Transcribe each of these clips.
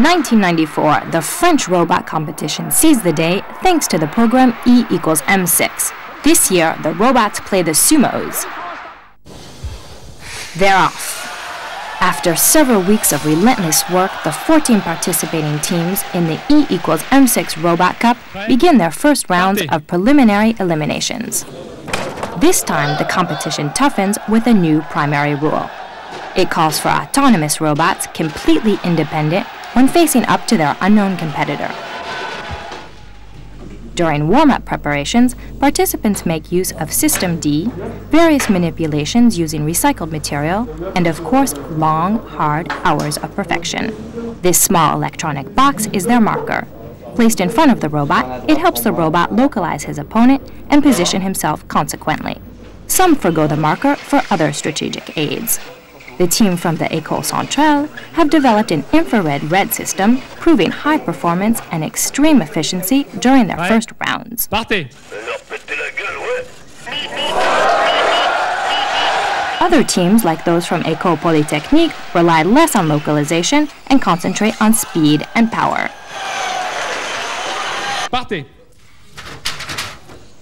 1994, the French robot competition seized the day thanks to the program E=M6. This year, the robots play the sumos. They're off. After several weeks of relentless work, the 14 participating teams in the E=M6 Robot Cup begin their first rounds of preliminary eliminations. This time, the competition toughens with a new primary rule. It calls for autonomous robots completely independent when facing up to their unknown competitor. During warm-up preparations, participants make use of System D, various manipulations using recycled material, and of course, long, hard hours of perfection. This small electronic box is their marker. Placed in front of the robot, it helps the robot localize his opponent and position himself consequently. Some forgo the marker for other strategic aids. The team from the École Centrale have developed an infrared red system, proving high performance and extreme efficiency during their first rounds. Other teams, like those from École Polytechnique, rely less on localization and concentrate on speed and power.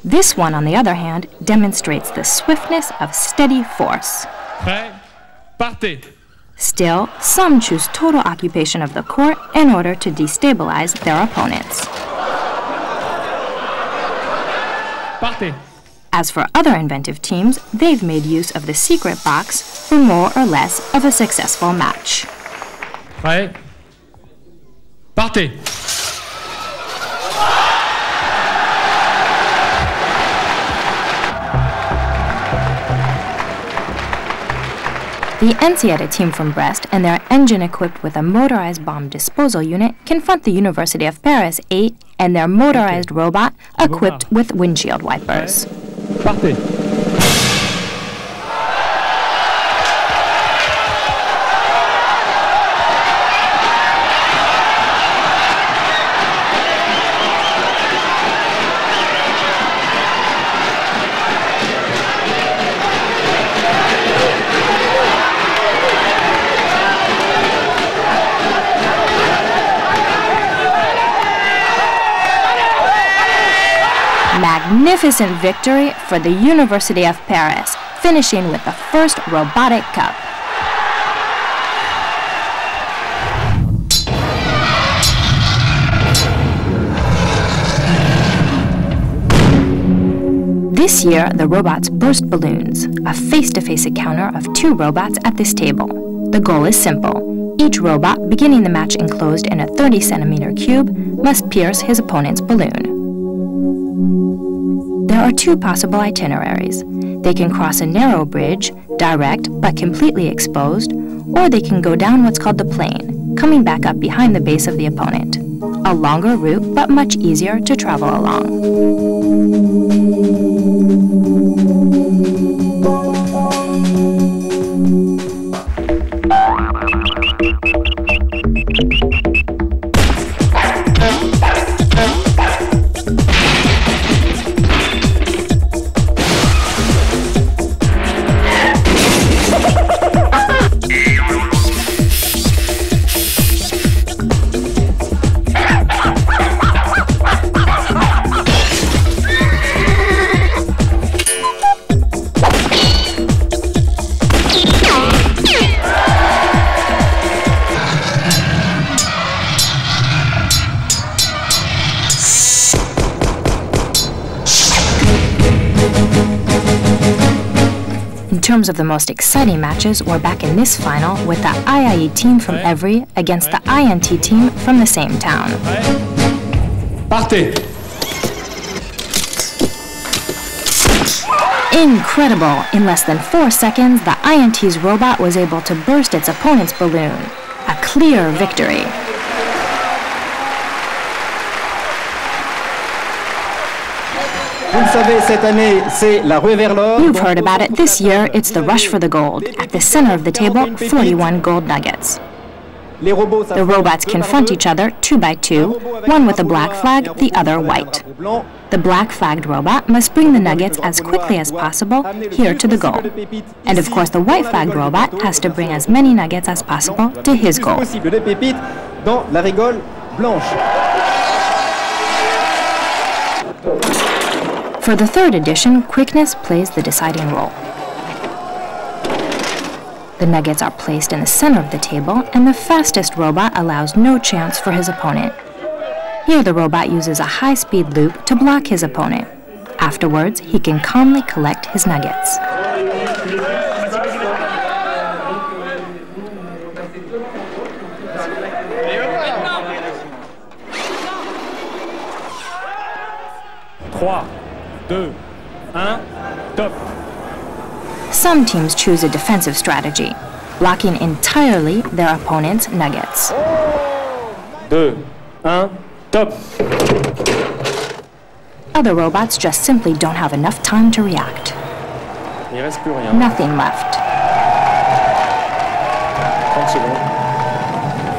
This one, on the other hand, demonstrates the swiftness of steady force. Still, some choose total occupation of the court in order to destabilize their opponents. As for other inventive teams, they've made use of the secret box for more or less of a successful match. The Ensieta team from Brest and their engine equipped with a motorized bomb disposal unit confront the University of Paris 8 and their motorized robot equipped with windshield wipers. Magnificent victory for the University of Paris, finishing with the first robotic cup. This year, the robots burst balloons, a face-to-face encounter of two robots at this table. The goal is simple. Each robot, beginning the match enclosed in a 30-centimeter cube, must pierce his opponent's balloon. There are two possible itineraries. They can cross a narrow bridge, direct but completely exposed, or they can go down what's called the plane, coming back up behind the base of the opponent. A longer route, but much easier to travel along. In terms of the most exciting matches, we're back in this final with the IIE team from Evry against the INT team from the same town. Incredible! In less than 4 seconds, the INT's robot was able to burst its opponent's balloon. A clear victory. You've heard about it. This year, it's the rush for the gold. At the center of the table, 41 gold nuggets. The robots confront each other 2 by 2, one with a black flag, the other white. The black-flagged robot must bring the nuggets as quickly as possible here to the goal. And of course, the white-flagged robot has to bring as many nuggets as possible to his goal. dans la rigole blanche. For the third edition, quickness plays the deciding role. The nuggets are placed in the center of the table, and the fastest robot allows no chance for his opponent. Here the robot uses a high-speed loop to block his opponent. Afterwards, he can calmly collect his nuggets. Trois, deux, un, top. Some teams choose a defensive strategy, blocking entirely their opponent's nuggets. 2, 1, top. Other robots just simply don't have enough time to react. Il reste plus rien. Nothing left. 30 secondes.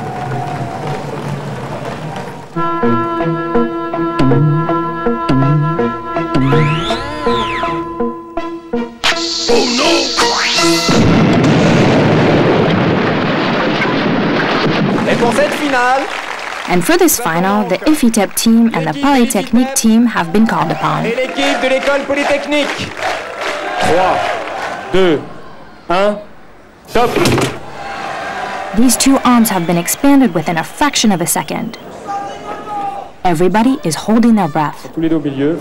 Et pour cette finale, And for this final, the IFITEP team and the Polytechnique team have been called upon. et l'équipe de l'école polytechnique. 3, 2, 1, top. These two arms have been expanded within a fraction of a second. Everybody is holding their breath. Tous les deux au milieu.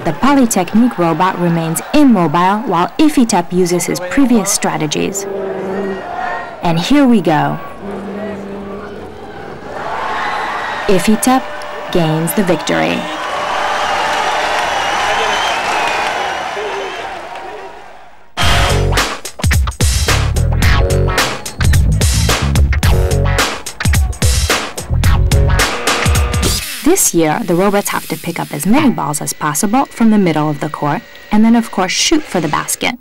The Polytechnique robot remains immobile while IFITEP uses his previous strategies. And here we go. IFITEP gains the victory. This year, the robots have to pick up as many balls as possible from the middle of the court, and then of course shoot for the basket.